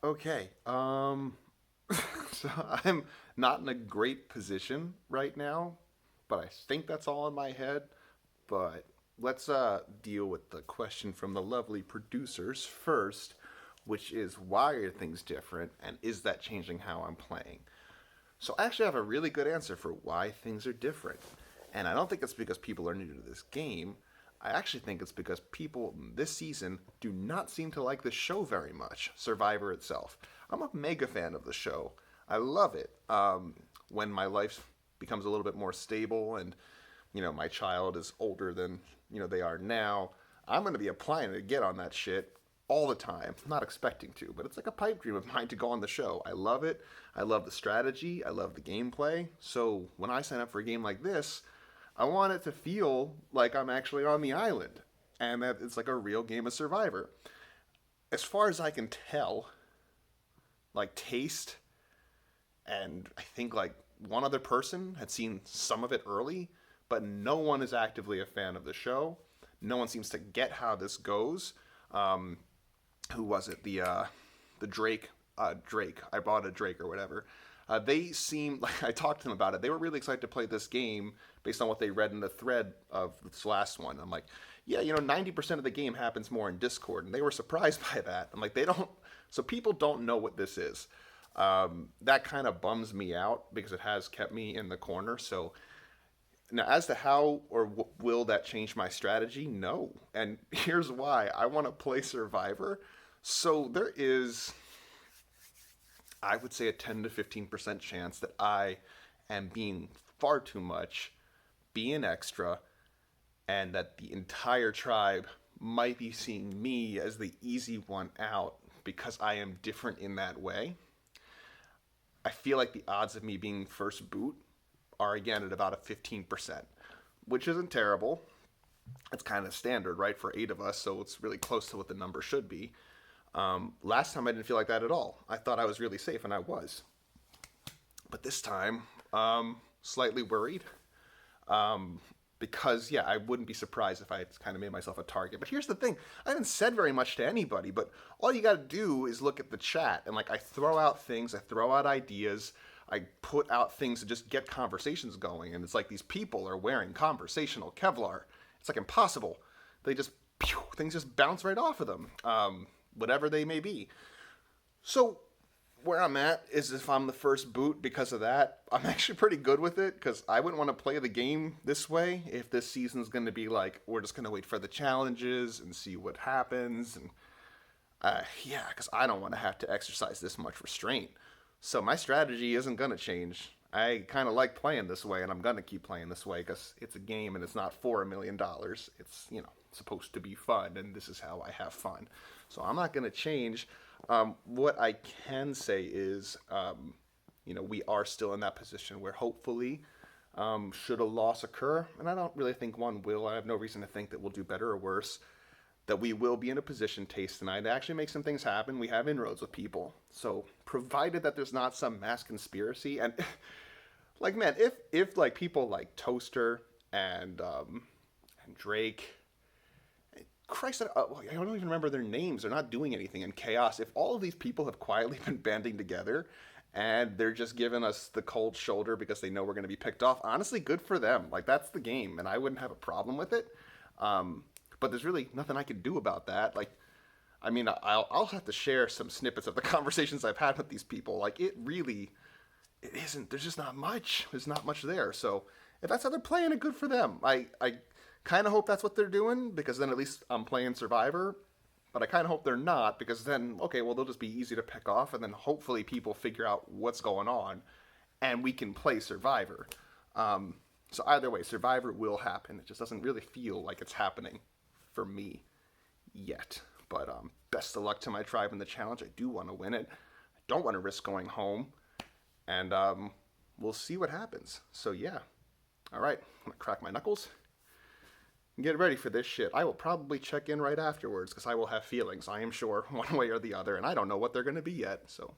Okay. So I'm not in a great position right now, but I think that's all in my head. But let's deal with the question from the lovely producers first, which is why are things different and is that changing how I'm playing? So I actually have a really good answer for why things are different. And I don't think it's because people are new to this game. I actually think it's because people this season do not seem to like the show very much, Survivor itself. I'm a mega fan of the show. I love it. When my life becomes a little bit more stable and, my child is older than, they are now, I'm going to be applying to get on that shit all the time. I'm not expecting to, but it's like a pipe dream of mine to go on the show. I love it. I love the strategy. I love the gameplay. So when I sign up for a game like this, I want it to feel like I'm actually on the island and that it's like a real game of Survivor. As far as I can tell, like taste, and I think like one other person had seen some of it early, but no one is actively a fan of the show. No one seems to get how this goes. Um, who was it? The Drake Drake. I bought a Drake or whatever. They seemed like I talked to them about it. They were really excited to play this game based on what they read in the thread of this last one. I'm like, yeah, 90% of the game happens more in Discord, and they were surprised by that. I'm like, they don't. So people don't know what this is. That kind of bums me out because it has kept me in the corner. So now, as to how or will that change my strategy? No. And here's why. I want to play Survivor. So there is, I would say, a 10 to 15% chance that I am being far too much, being extra, and that the entire tribe might be seeing me as the easy one out because I am different in that way. I feel like the odds of me being first boot are again at about a 15%, which isn't terrible. It's kind of standard, right, for eight of us, so it's really close to what the number should be. Last time I didn't feel like that at all. I thought I was really safe, and I was. But this time, slightly worried. Because, yeah, I wouldn't be surprised if I had kind of made myself a target. But here's the thing. I haven't said very much to anybody, but all you got to do is look at the chat. And, I throw out things. I throw out ideas. I put out things to just get conversations going. And it's like these people are wearing conversational Kevlar. It's, impossible. They just, things just bounce right off of them, whatever they may be. So where I'm at is if I'm the first boot because of that, I'm actually pretty good with it because I wouldn't want to play the game this way if this season's going to be like, we're just going to wait for the challenges and see what happens. And yeah, because I don't want to have to exercise this much restraint. So my strategy isn't going to change. I kind of like playing this way, and I'm going to keep playing this way because it's a game and it's not for $1 million. It's, supposed to be fun, and this is how I have fun. So I'm not going to change. What I can say is, we are still in that position where hopefully, should a loss occur, and I don't really think one will, I have no reason to think that we'll do better or worse, that we will be in a position, Taste tonight, to actually make some things happen. We have inroads with people. So provided that there's not some mass conspiracy, and man, if people like Toaster and Drake, Christ, I don't even remember their names. They're not doing anything in chaos. If all of these people have quietly been banding together and they're just giving us the cold shoulder because they know we're going to be picked off, honestly, good for them. That's the game, and I wouldn't have a problem with it. But there's really nothing I can do about that. I'll have to share some snippets of the conversations I've had with these people. It isn't. There's just not much. There's not much there. So if that's how they're playing it, good for them. I kind of hope that's what they're doing because then at least I'm playing Survivor. But I kind of hope they're not because then, okay, well, they'll just be easy to pick off. And then hopefully people figure out what's going on and we can play Survivor. So either way, Survivor will happen. It just doesn't really feel like it's happening for me yet. But best of luck to my tribe in the challenge. I do want to win it. I don't want to risk going home. And we'll see what happens. So yeah. All right. I'm going to crack my knuckles. Get ready for this shit. I will probably check in right afterwards because I will have feelings, I am sure, one way or the other, and I don't know what they're going to be yet. So